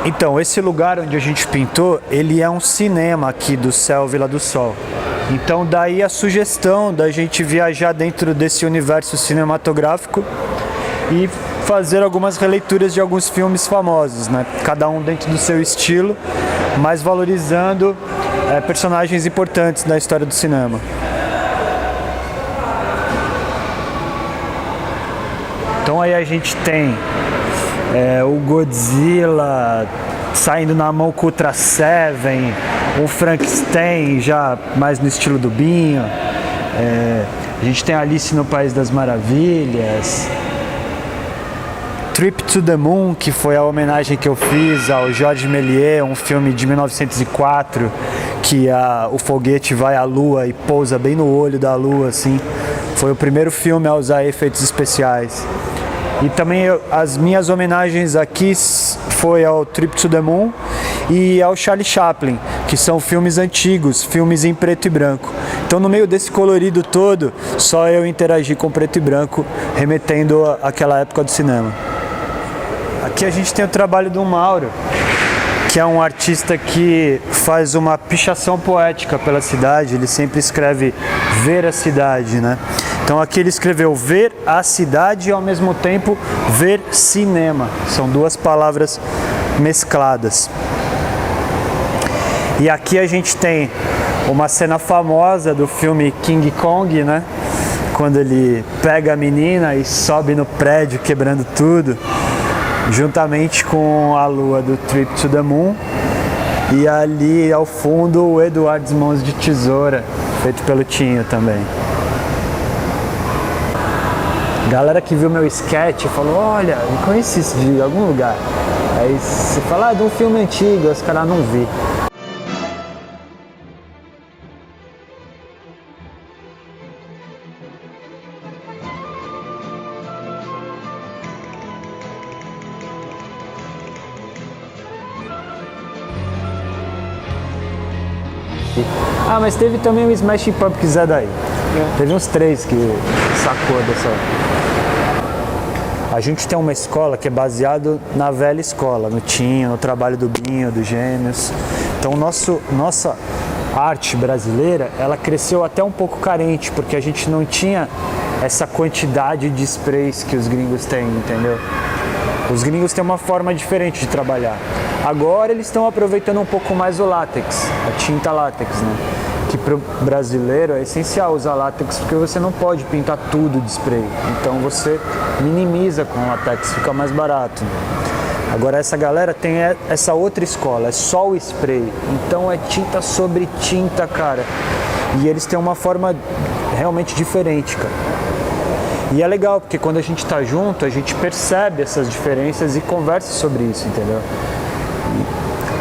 Então, esse lugar onde a gente pintou, ele é um cinema aqui do Céu Vila do Sol. Então, daí a sugestão da gente viajar dentro desse universo cinematográfico e fazer algumas releituras de alguns filmes famosos, né? Cada um dentro do seu estilo, mas valorizando personagens importantes da história do cinema. Então aí a gente tem o Godzilla saindo na mão com o Ultra Seven, o Frankenstein já mais no estilo do Binho, a gente tem Alice no País das Maravilhas, Trip to the Moon, que foi a homenagem que eu fiz ao Georges Méliès, um filme de 1904, que o foguete vai à lua e pousa bem no olho da lua, assim. Foi o primeiro filme a usar efeitos especiais. E também as minhas homenagens aqui foi ao Trip to the Moon e ao Charlie Chaplin, que são filmes antigos, filmes em preto e branco. Então, no meio desse colorido todo, só eu interagi com preto e branco, remetendo àquela época do cinema. Aqui a gente tem o trabalho do Mauro, que é um artista que faz uma pichação poética pela cidade. Ele sempre escreve ver a cidade, né? Então aqui ele escreveu ver a cidade e ao mesmo tempo ver cinema. São duas palavras mescladas. E aqui a gente tem uma cena famosa do filme King Kong, né? Quando ele pega a menina e sobe no prédio quebrando tudo, juntamente com a lua do Trip to the Moon. E ali ao fundo o Eduardo Mãos de Tesoura, feito pelo Tinho também. Galera que viu meu sketch falou, olha, eu conheci isso de algum lugar. Aí você fala, de um filme antigo, os caras não vi. Ah, mas teve também o Smashing Pumpkins daí. Teve uns 3 que sacou dessa. A gente tem uma escola que é baseada na velha escola, no Tinho, no trabalho do Binho, do Gêmeos. Então nossa arte brasileira, ela cresceu até um pouco carente, porque a gente não tinha essa quantidade de sprays que os gringos têm, entendeu? Os gringos têm uma forma diferente de trabalhar. Agora eles estão aproveitando um pouco mais o látex, a tinta látex, né? Que para o brasileiro é essencial usar látex, porque você não pode pintar tudo de spray. Então você minimiza com látex, fica mais barato. Agora essa galera tem essa outra escola, é só o spray. Então é tinta sobre tinta, cara. E eles têm uma forma realmente diferente, cara. E é legal, porque quando a gente tá junto, a gente percebe essas diferenças e conversa sobre isso, entendeu?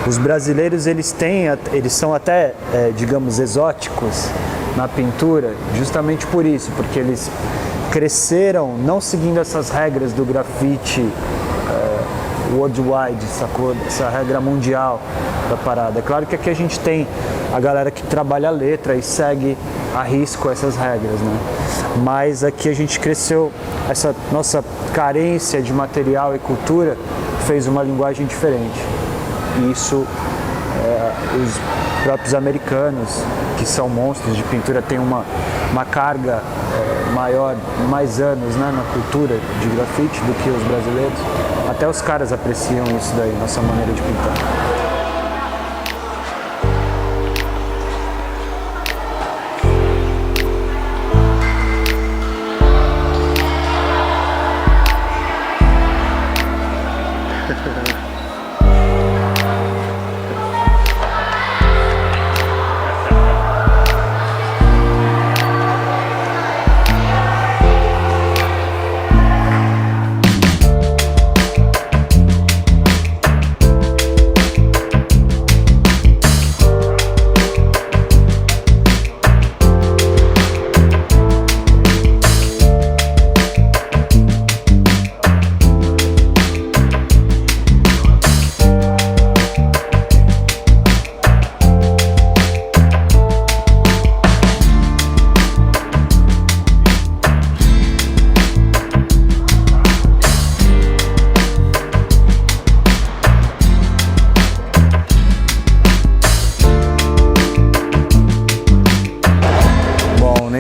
Os brasileiros, eles são até, digamos, exóticos na pintura, justamente por isso, porque eles cresceram não seguindo essas regras do grafite worldwide, sacou? Essa regra mundial da parada. É claro que aqui a gente tem a galera que trabalha a letra e segue a risco essas regras, né? Mas aqui a gente cresceu, essa nossa carência de material e cultura fez uma linguagem diferente. E isso, os próprios americanos, que são monstros de pintura, têm uma carga maior, mais anos, né, na cultura de grafite do que os brasileiros. Até os caras apreciam isso daí, nossa maneira de pintar.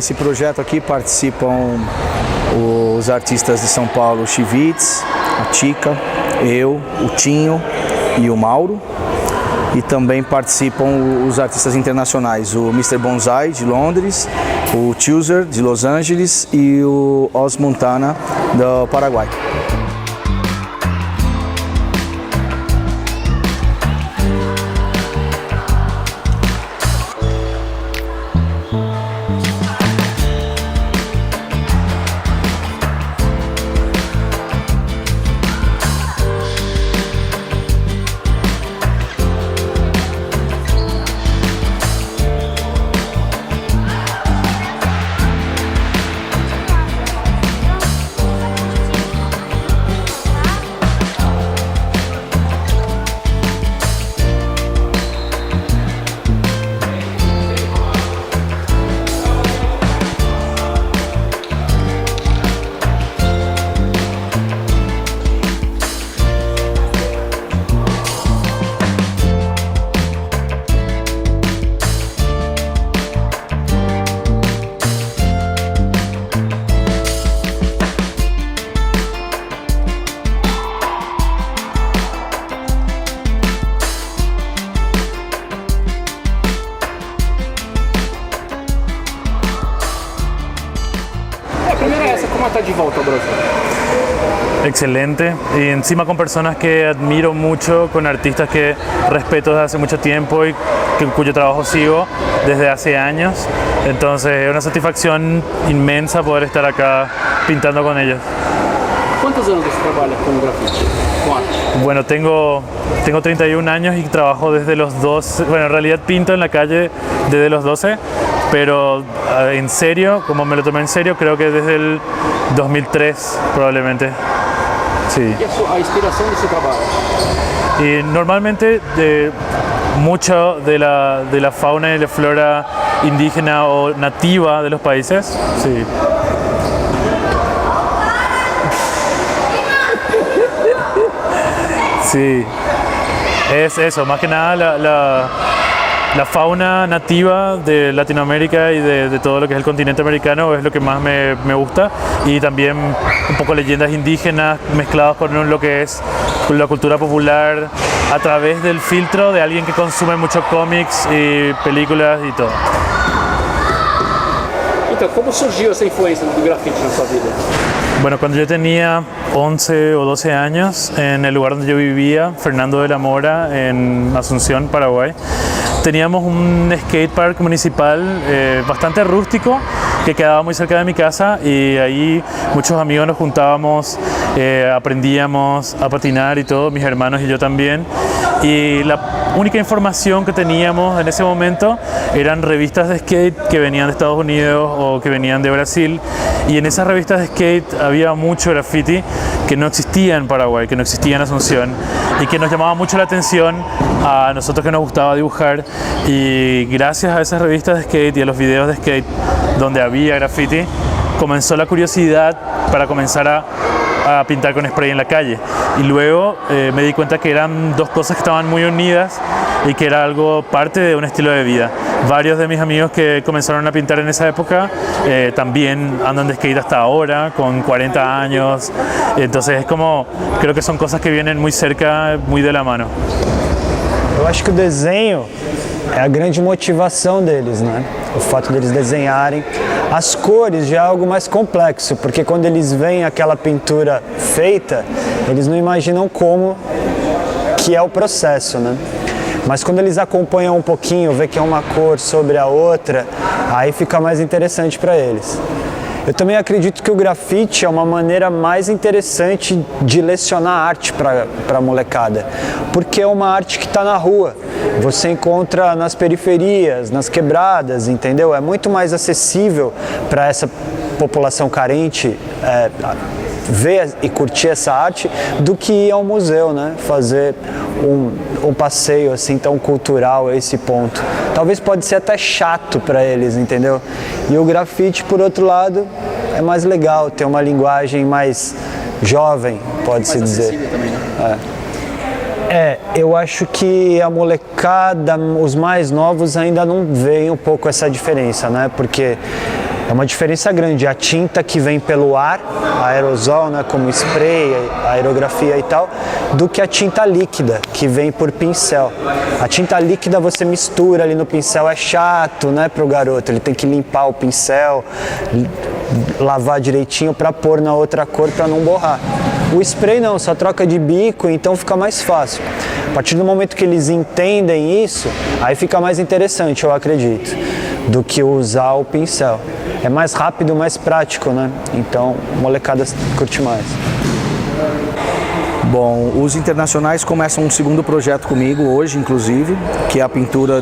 Desse projeto aqui participam os artistas de São Paulo, o Chivitz, a Tica, eu, o Tinho e o Mauro. E também participam os artistas internacionais, o Mr. Bonsai de Londres, o Chooser de Los Angeles e o Os Montana do Paraguai. ¿Cómo está de volta ao Brasil? Excelente, y encima con personas que admiro mucho, con artistas que respeto desde hace mucho tiempo y cuyo trabajo sigo desde hace años. Entonces es una satisfacción inmensa poder estar acá pintando con ellos. ¿Cuántos anos você trabalha com grafite? Com arte? Bueno, tengo 31 años y trabajo desde los 12, bueno, en realidad pinto en la calle desde los 12, pero en serio, como me lo tomé en serio, creo que desde el 2003 probablemente. Sí. E a inspiração do seu trabalho? Y normalmente mucho de la fauna y la flora indígena o nativa de los países. Sí. Sí, es eso, más que nada la fauna nativa de Latinoamérica y de todo lo que es el continente americano es lo que más me gusta, y también un poco leyendas indígenas mezcladas con lo que es la cultura popular a través del filtro de alguien que consume mucho cómics y películas y todo. Então, como surgiu essa influência do grafite na sua vida? Bueno, cuando yo tenía 11 o 12 años, en el lugar donde yo vivía, Fernando de la Mora, en Asunción, Paraguay, teníamos un skatepark municipal bastante rústico que quedaba muy cerca de mi casa, y ahí muchos amigos nos juntábamos, aprendíamos a patinar y todo, mis hermanos y yo también. Y la única información que teníamos en ese momento eran revistas de skate que venían de Estados Unidos o que venían de Brasil, y en esas revistas de skate había mucho graffiti que no existía en Paraguay, que no existía en Asunción, y que nos llamaba mucho la atención a nosotros que nos gustaba dibujar. Y gracias a esas revistas de skate y a los videos de skate donde había graffiti, comenzó la curiosidad para comenzar a pintar con spray en la calle. Y luego me di cuenta que eran dos cosas que estaban muy unidas y que era algo parte de un estilo de vida. Varios de mis amigos que comenzaron a pintar en esa época también andan de skate hasta ahora, con 40 años. Entonces es como, creo que son cosas que vienen muy cerca, muy de la mano. Eu acho que o desenho é a grande motivação deles, né? O fato deles desenharem. As cores já é algo mais complexo, porque quando eles veem aquela pintura feita, eles não imaginam como que é o processo, né? Mas quando eles acompanham um pouquinho, vê que é uma cor sobre a outra, aí fica mais interessante para eles. Eu também acredito que o grafite é uma maneira mais interessante de lecionar arte para a molecada, porque é uma arte que está na rua, você encontra nas periferias, nas quebradas, entendeu? É muito mais acessível para essa população carente ver e curtir essa arte do que ir ao museu, né? Fazer um passeio assim tão cultural a esse ponto. Talvez pode ser até chato para eles, entendeu? E o grafite, por outro lado, é mais legal, tem uma linguagem mais jovem, pode-se dizer. Também, né? Eu acho que a molecada, os mais novos ainda não veem um pouco essa diferença, né? Porque É uma diferença grande. A tinta que vem pelo ar, aerosol, né, como spray, aerografia e tal, do que a tinta líquida, que vem por pincel. A tinta líquida você mistura ali no pincel, é chato, né, pro garoto. Ele tem que limpar o pincel, lavar direitinho para pôr na outra cor para não borrar. O spray não, só troca de bico, então fica mais fácil. A partir do momento que eles entendem isso, aí fica mais interessante, eu acredito, do que usar o pincel. É mais rápido, mais prático, né? Então, a molecada curte mais. Bom, os internacionais começam um segundo projeto comigo hoje, inclusive, que é a pintura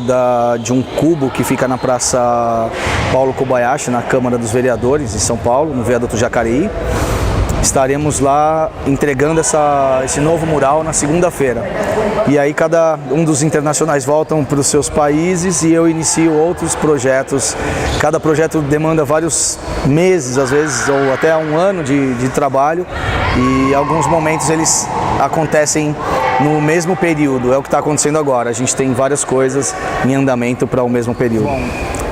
de um cubo que fica na Praça Paulo Kobayashi, na Câmara dos Vereadores, em São Paulo, no Viaduto Jacareí. Estaremos lá entregando esse novo mural na segunda-feira. E aí cada um dos internacionais voltam para os seus países e eu inicio outros projetos. Cada projeto demanda vários meses, às vezes, ou até um ano de trabalho. E alguns momentos eles acontecem no mesmo período. É o que está acontecendo agora. A gente tem várias coisas em andamento para o mesmo período.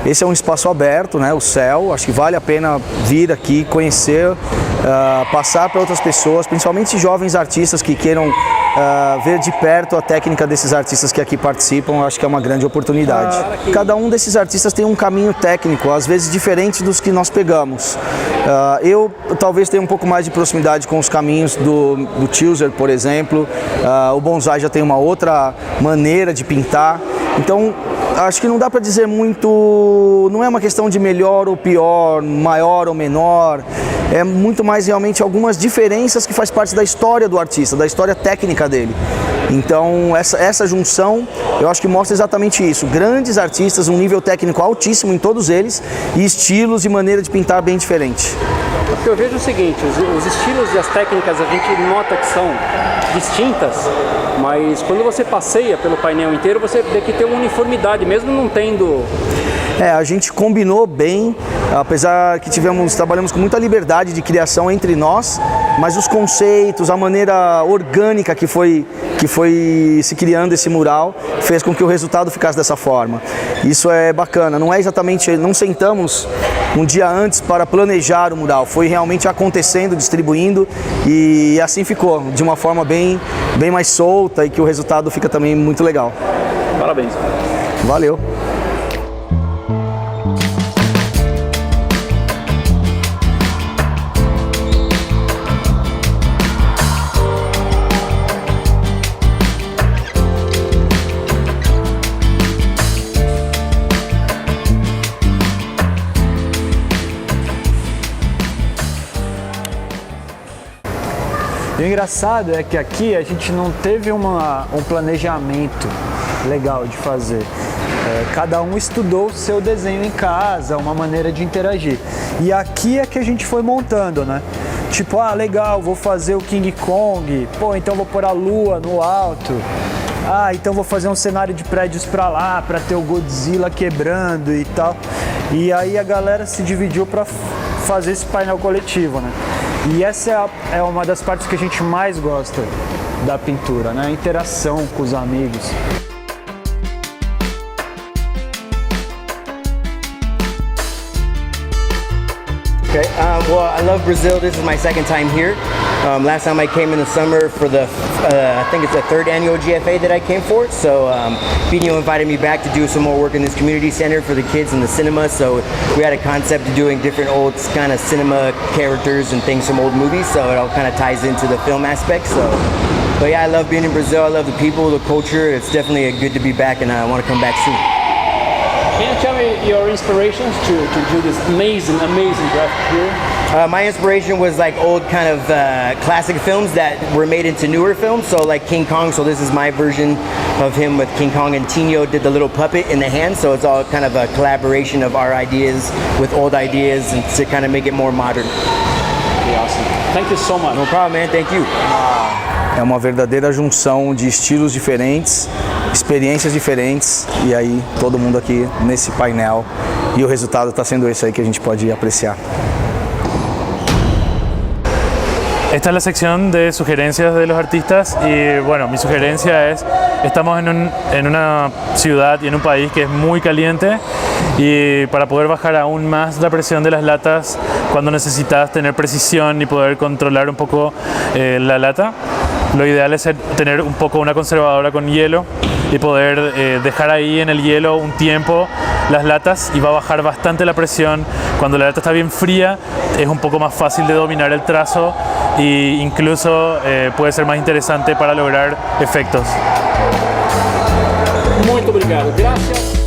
Esse é um espaço aberto, né? O céu. Acho que vale a pena vir aqui, conhecer, passar para outras pessoas, principalmente jovens artistas que queiram ver de perto a técnica desses artistas que aqui participam. Acho que é uma grande oportunidade. Cada um desses artistas tem um caminho técnico, às vezes diferente dos que nós pegamos. Eu talvez tenha um pouco mais de proximidade com os caminhos do Chooser, por exemplo. O Bonsai já tem uma outra maneira de pintar. Então, acho que não dá para dizer muito, não é uma questão de melhor ou pior, maior ou menor, é muito mais realmente algumas diferenças que faz parte da história do artista, da história técnica dele. Então essa junção, eu acho que mostra exatamente isso, grandes artistas, um nível técnico altíssimo em todos eles e estilos e maneira de pintar bem diferente. Porque eu vejo o seguinte, os estilos e as técnicas a gente nota que são distintas, mas quando você passeia pelo painel inteiro, você vê que tem uma uniformidade, mesmo não tendo... A gente combinou bem, apesar que trabalhamos com muita liberdade de criação entre nós, mas os conceitos, a maneira orgânica que foi se criando esse mural, fez com que o resultado ficasse dessa forma. Isso é bacana, não é exatamente, não sentamos um dia antes para planejar o mural, foi realmente acontecendo, distribuindo e assim ficou, de uma forma bem mais solta e que o resultado fica também muito legal. Parabéns. Valeu. E o engraçado é que aqui a gente não teve um planejamento legal de fazer. Cada um estudou o seu desenho em casa, uma maneira de interagir. E aqui é que a gente foi montando, né? Tipo, legal, vou fazer o King Kong, então vou pôr a lua no alto. Então vou fazer um cenário de prédios pra lá, pra ter o Godzilla quebrando e tal. E aí a galera se dividiu pra fazer esse painel coletivo, né? E essa é uma das partes que a gente mais gosta da pintura, né? A interação com os amigos. Okay, well, I love Brazil. This is my second time here. Last time I came in the summer for I think it's the third annual GFA that I came for. So Pinho invited me back to do some more work in this community center for the kids in the cinema. So we had a concept of doing different old kind of cinema characters and things from old movies. So it all kind of ties into the film aspect. But yeah, I love being in Brazil. I love the people, the culture. It's definitely good to be back, and I want to come back soon. Can you tell me your inspirations to do this amazing graphic here? My inspiration was like old kind of classic films that were made into newer films. So like King Kong, so this is my version of him with King Kong, and Tino did the little puppet in the hand. So it's all kind of a collaboration of our ideas with old ideas and to kind of make it more modern. Awesome. Thank you so much. No problem, man. Thank you. É uma verdadeira junção de estilos diferentes, experiências diferentes, e aí todo mundo aqui nesse painel, e o resultado está sendo esse aí que a gente pode apreciar. Esta es la sección de sugerencias de los artistas y bueno, mi sugerencia es, estamos en una ciudad y en un país que es muy caliente y para poder bajar aún más la presión de las latas cuando necesitas tener precisión y poder controlar un poco la lata, lo ideal es tener un poco una conservadora con hielo y poder dejar ahí en el hielo un tiempo las latas y va a bajar bastante la presión. Cuando la lata está bien fría es un poco más fácil de dominar el trazo e incluso puede ser más interesante para lograr efectos. Muito obrigado. Gracias.